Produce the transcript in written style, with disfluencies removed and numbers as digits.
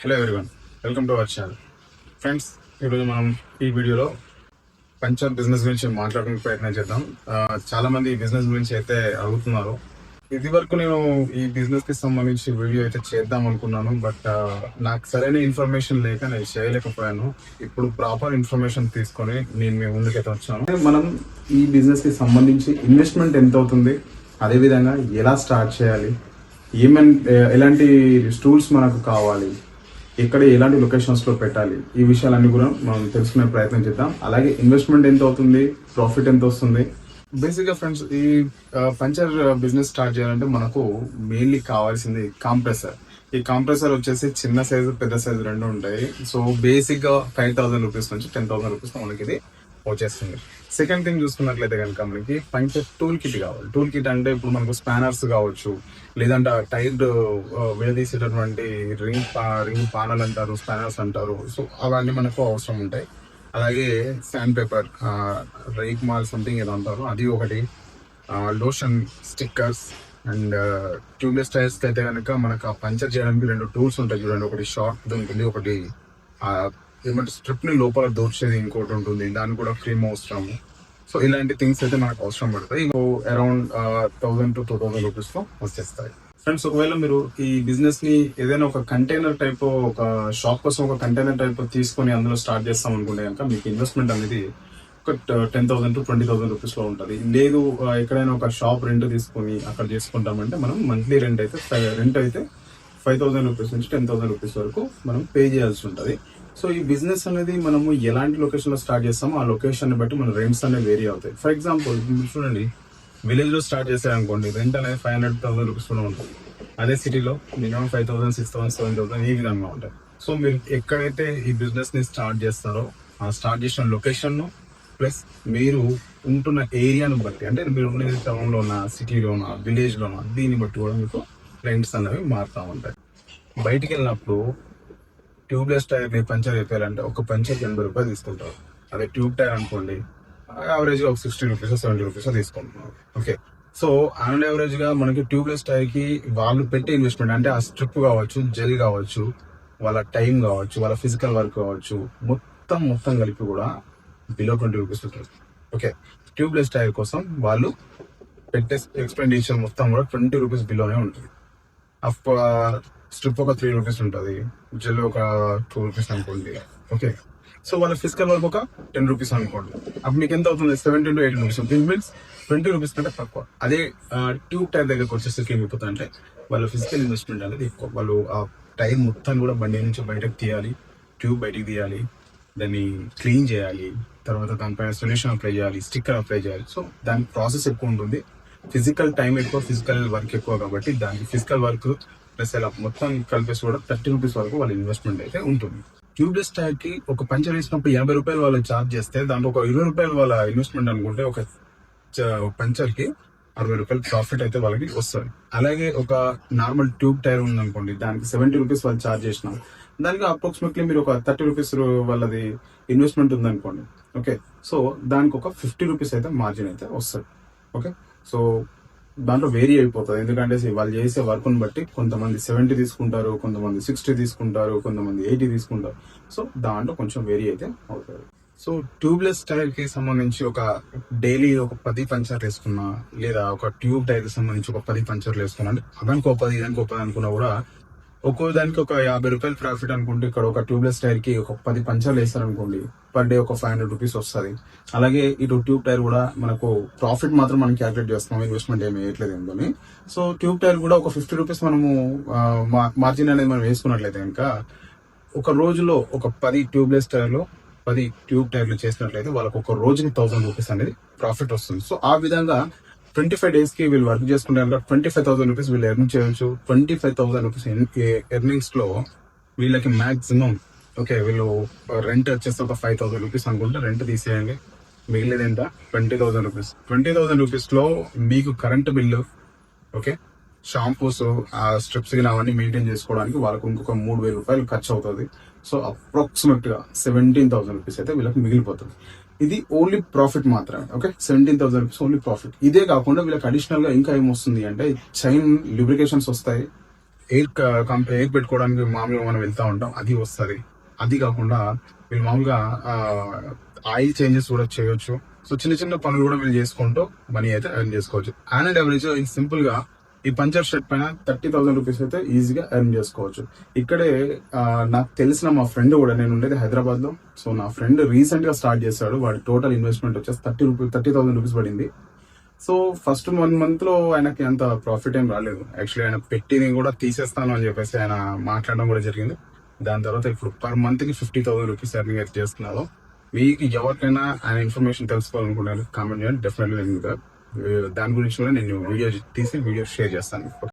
Hello everyone, welcome to our channel. Friends, ఈరోజు మనం ఈ వీడియోలో పంచర్ బిజినెస్ గురించి మాట్లాడడానికి ప్రయత్నం చేద్దాం. చాలా మంది ఈ బిజినెస్ గురించి అయితే అడుగుతున్నారు. ఇది వరకు నేను ఈ బిజినెస్ కి సంబంధించి వీడియో అయితే చేద్దాం అనుకున్నాను, బట్ నాకు సరైన ఇన్ఫర్మేషన్ లేక నేను చేయలేకపోయాను. ఇప్పుడు ప్రాపర్ ఇన్ఫర్మేషన్ తీసుకొని నేను మీ ముందుకైతే వచ్చాను. మనం ఈ బిజినెస్ కి సంబంధించి ఇన్వెస్ట్మెంట్ ఎంత అవుతుంది, అదేవిధంగా ఎలా స్టార్ట్ చేయాలి, ఎలాంటి టూల్స్ మనకు కావాలి, ఎక్కడ ఎలాంటి లొకేషన్స్ లో పెట్టాలి, ఈ విషయాలన్నీ కూడా మనం తెలుసుకునే ప్రయత్నం చేద్దాం. అలాగే ఇన్వెస్ట్మెంట్ ఎంత అవుతుంది, ప్రాఫిట్ ఎంత వస్తుంది. బేసిక్ గా ఫ్రెండ్స్, ఈ పంచర్ బిజినెస్ స్టార్ట్ చేయాలంటే మనకు మెయిన్లీ కావాల్సింది కాంప్రెసర్. ఈ కాంప్రెసర్ వచ్చేసి చిన్న సైజు పెద్ద సైజు రెండు ఉంటాయి. సో బేసిక్ గా 5,000 రూపీస్ నుంచి 10,000 రూపీస్ మనకి ఇది వచ్చేస్తుంది. సెకండ్ థింగ్ చూసుకున్నట్లయితే కనుక మనకి పంచర్ టూల్ కిట్ కావాలి. టూల్ కిట్ అంటే ఇప్పుడు మనకు స్పానర్స్ కావచ్చు, లేదంటే టైర్ విడదీసేటటువంటి రింగ్ పానల్ అంటారు, స్పానర్స్ అంటారు. సో అవన్నీ మనకు అవసరం ఉంటాయి. అలాగే sand paper, rake mall something ఏదో అంటారు, అది ఒకటి. Lotion, stickers and tubeless tyres కి అయితే కనుక మనకు ఆ పంచర్ చేయడానికి రెండు టూల్స్ ఉంటాయి చూడండి. ఒకటి షార్ట్ ఉంటుంది, ఒకటి ఏమంటే స్ట్రిప్ ని లోపల దూర్చేది ఇంకోటి ఉంటుంది. దానికి కూడా క్రీమ్ అవసరం. సో ఇలాంటి థింగ్స్ అయితే మనకు అవసరం పడతాయి. అరౌండ్ 1,000 to 2,000 రూపీస్ లో వచ్చేస్తాయి. ఫ్రెండ్స్, ఒకవేళ మీరు ఈ బిజినెస్ ని ఏదైనా ఒక కంటైనర్ టైప్, ఒక షాప్ కోసం ఒక కంటైనర్ టైప్ తీసుకొని అందులో స్టార్ట్ చేస్తాం అనుకుంటే కనుక మీకు ఇన్వెస్ట్మెంట్ అనేది ఒక 10,000 to 20,000 రూపీస్ లో ఉంటుంది. లేదు ఎక్కడైనా ఒక షాప్ రెంట్ తీసుకొని అక్కడ చేసుకుంటామంటే మనం మంత్లీ రెంట్ అయితే 5,000 రూపీస్ నుంచి 10,000 రూపీస్ వరకు మనం పే చేయాల్సి ఉంటుంది. సో ఈ బిజినెస్ అనేది మనము ఎలాంటి లొకేషన్ లో స్టార్ట్ చేస్తామో ఆ లొకేషన్ బట్టి మన రెంట్స్ అనేవి వేరీ అవుతాయి. ఫర్ ఎగ్జాంపుల్ చూడండి, విలేజ్ లో స్టార్ట్ చేశారనుకోండి, రెంట్ అనేది 500,000 రూపీస్ లో ఉంటుంది. అదే సిటీలో మినిమం 5,000, 6,000, 7,000 ఈ విధంగా ఉంటాయి. సో మీరు ఎక్కడైతే ఈ బిజినెస్ ని స్టార్ట్ చేస్తారో ఆ స్టార్ట్ చేసిన లొకేషన్ ను ప్లస్ మీరు ఉంటున్న ఏరియాను బట్టి, అంటే మీరు ఉన్న టౌన్ లోనా, సిటీలోనా, విలేజ్ లోనా, దీన్ని బట్టి కూడా మీకు రెంట్స్ అనేవి మారుతూ ఉంటాయి. బయటికి వెళ్ళినప్పుడు ట్యూబ్లెస్ టైర్ ని పంచర్ అయిపోయాలంటే ఒక పంచర్ 80 రూపాయలు తీసుకుంటారు. అదే ట్యూబ్ టైర్ అనుకోండి, యావరేజ్ గా ఒక 60 రూపీస్ 70 రూపీస్ తీసుకుంటున్నారు. ఓకే, సో ఆన్ యావరేజ్ గా మనకి ట్యూబ్లెస్ టైర్ కి వాళ్ళు పెట్టే ఇన్వెస్ట్మెంట్ అంటే ఆ స్ట్రిప్ కావచ్చు, జెల్ కావచ్చు, వాళ్ళ టైం కావచ్చు, వాళ్ళ ఫిజికల్ వర్క్ కావచ్చు, మొత్తం కలిపి కూడా బిలో 20 రూపీస్ ఉంటుంది. ఓకే, ట్యూబ్లెస్ టైర్ కోసం వాళ్ళు పెట్టే ఎక్స్పెండిచర్ మొత్తం కూడా 20 రూపీస్ బిలోనే ఉంటుంది. స్ట్రిప్ ఒక 3 రూపీస్ ఉంటుంది, జెల్ ఒక 2 రూపీస్ అనుకోండి. ఓకే, సో వాళ్ళ ఫిజికల్ వర్క్ ఒక 10 రూపీస్ అనుకోండి. అప్పుడు మీకు ఎంత అవుతుంది? 17 to 18 రూపీస్. దీని మీన్స్ 20 రూపీస్ కంటే తక్కువ. అదే ట్యూబ్ టైర్ దగ్గరకు వచ్చేసరికి ఏమైపోతుంది అంటే వాళ్ళ ఫిజికల్ ఇన్వెస్ట్మెంట్ అనేది ఎక్కువ. వాళ్ళు ఆ టైర్ మొత్తాన్ని కూడా బండి నుంచి బయటకు తీయాలి, ట్యూబ్ బయటకు తీయాలి, దాన్ని క్లీన్ చేయాలి, తర్వాత దానిపైన సొల్యూషన్ అప్లై చేయాలి, స్టిక్కర్ అప్లై చేయాలి. సో దానికి ప్రాసెస్ ఎక్కువ ఉంటుంది, ఫిజికల్ టైం ఎక్కువ, ఫిజికల్ వర్క్ ఎక్కువ. కాబట్టి దానికి ఫిజికల్ వర్క్ ప్లస్ ఇలా మొత్తం కలిపేసి కూడా 30 రూపీస్ వరకు వాళ్ళ ఇన్వెస్ట్మెంట్ అయితే ఉంటుంది. ట్యూబ్లెస్ టైర్ కి ఒక పంచర్ వేసినప్పుడు 80 రూపాయలు వాళ్ళు ఛార్జ్ చేస్తే దాంట్లో ఒక 20 రూపాయలు వాళ్ళ ఇన్వెస్ట్మెంట్ అనుకుంటే ఒక పంచర్ కి 60 రూపాయలు ప్రాఫిట్ అయితే వాళ్ళకి వస్తుంది. అలాగే ఒక నార్మల్ ట్యూబ్ టైర్ ఉంది అనుకోండి, దానికి 70 రూపీస్ వాళ్ళు ఛార్జ్ చేసినాం, దానికి అప్రాక్సిమేట్లీ మీరు ఒక 30 రూపీస్ వాళ్ళది ఇన్వెస్ట్మెంట్ ఉంది అనుకోండి. ఓకే, సో దానికి ఒక 50 రూపీస్ అయితే మార్జిన్ అయితే వస్తుంది. ఓకే, సో దాంట్లో వేరీ అయిపోతుంది. ఎందుకంటే వాళ్ళు చేసే వర్క్ ని బట్టి కొంతమంది 70 తీసుకుంటారు, కొంతమంది 60 తీసుకుంటారు, కొంతమంది 80 తీసుకుంటారు. సో దాంట్లో కొంచెం వేరీ అయితే అవుతుంది. సో ట్యూబ్లెస్ టైర్ కి సంబంధించి ఒక డైలీ ఒక 10 పంచర్లు వేసుకున్నా, లేదా ఒక ట్యూబ్ టైర్ కి సంబంధించి ఒక 10 పంచర్లు వేసుకున్నా, అంటే అదానికి ఒక 10 ఇదానికి ఒక 10 అనుకున్నా కూడా ఒక్కో దానికి ఒక 50 రూపాయలు ప్రాఫిట్ అనుకుంటే, ఇక్కడ ఒక ట్యూబ్లెస్ టైర్ కి ఒక 10 పంచర్లు వేస్తారనుకోండి, పర్ డే ఒక 500 రూపీస్ వస్తుంది. అలాగే ఇటు ట్యూబ్ టైర్ కూడా మనకు ప్రాఫిట్ మాత్రం మనం క్యాల్కులేట్ చేస్తున్నాం, ఇన్వెస్ట్మెంట్ ఏమి వేయట్లేదు ఏంటని. సో ట్యూబ్ టైర్ కూడా ఒక 50 రూపీస్ మనము మార్జిన్ అనేది మనం వేసుకున్నట్లయితే కనుక ఒక రోజులో ఒక 10 ట్యూబ్లెస్ టైర్లు 10 ట్యూబ్ టైర్లు చేసినట్లయితే వాళ్ళకి ఒక రోజుకి 1,000 రూపీస్ అనేది ప్రాఫిట్ వస్తుంది. సో ఆ విధంగా 25 డేస్ కి వీళ్ళు వర్క్ చేసుకుంటే 25,000 రూపీస్ వీళ్ళు ఎర్న్ చేయొచ్చు. 25,000 రూపీస్ ఎర్నింగ్స్ లో వీళ్ళకి మాక్సిమం, ఓకే, వీళ్ళు రెంట్ వచ్చేసి ఒక 5,000 రూపీస్ అనుకుంటే రెంట్ తీసేయండి, మిగిలిన ఎంత 20,000 రూపీస్. 20,000 రూపీస్ లో మీకు కరెంట్ బిల్లు, ఓకే, షాంపూస్, ఆ స్ట్రిప్స్ అవన్నీ మెయింటైన్ చేసుకోవడానికి వాళ్ళకు ఇంకొక 3,000 రూపాయలు ఖర్చు అవుతుంది. సో అప్రాక్సిమేట్ గా 17,000 రూపీస్ అయితే వీళ్ళకి మిగిలిపోతుంది. ఇది ఓన్లీ ప్రాఫిట్ మాత్రమే. Okay, 17,000 rupees only profit. ఇదే కాకుండా వీళ్ళకి అడిషనల్ గా ఇంకా ఏమొస్తుంది అంటే చైన్ ల్యూబ్రికేషన్స్ వస్తాయి, ఎయిర్ పెట్టుకోవడానికి మామూలుగా మనం వెళ్తా ఉంటాం, అది వస్తుంది. అది కాకుండా వీళ్ళు మామూలుగా ఆయిల్ చేంజెస్ కూడా చేయొచ్చు. సో చిన్న చిన్న పనులు కూడా వీళ్ళు చేసుకుంటూ మనీ అయితే ఎర్న్ చేసుకోవచ్చు. అండ్ యావరేజ్ సింపుల్ గా ఈ పంచర్ షర్ట్ పైన 30,000 రూపీస్ అయితే ఈజీగా ఎర్న్ చేసుకోవచ్చు. ఇక్కడే నాకు తెలిసిన మా ఫ్రెండ్ కూడా, నేను ఉండేది హైదరాబాద్ లో, సో నా ఫ్రెండ్ రీసెంట్ గా స్టార్ట్ చేశాడు. వాడి టోటల్ ఇన్వెస్ట్మెంట్ వచ్చేసి 30,000 రూపీస్ పడింది. సో ఫస్ట్ 1 month లో ఆయనకి అంత ప్రాఫిట్ ఏం రాలేదు. యాక్చువల్లీ ఆయన పెట్టిని కూడా తీసేస్తాను అని చెప్పేసి ఆయన మాట్లాడడం కూడా జరిగింది. దాని తర్వాత ఇప్పుడు పర్ మంత్ కి 50,000 రూపీస్ ఎర్నింగ్ అయితే చేస్తున్నారు. మీకు ఎవరికైనా ఆయన ఇన్ఫర్మేషన్ తెలుసుకోవాలనుకుంటున్నారు కామెంట్ చేయండి, డెఫినెట్లీ దాని గురించి కూడా నేను వీడియో తీసి షేర్ చేస్తాను.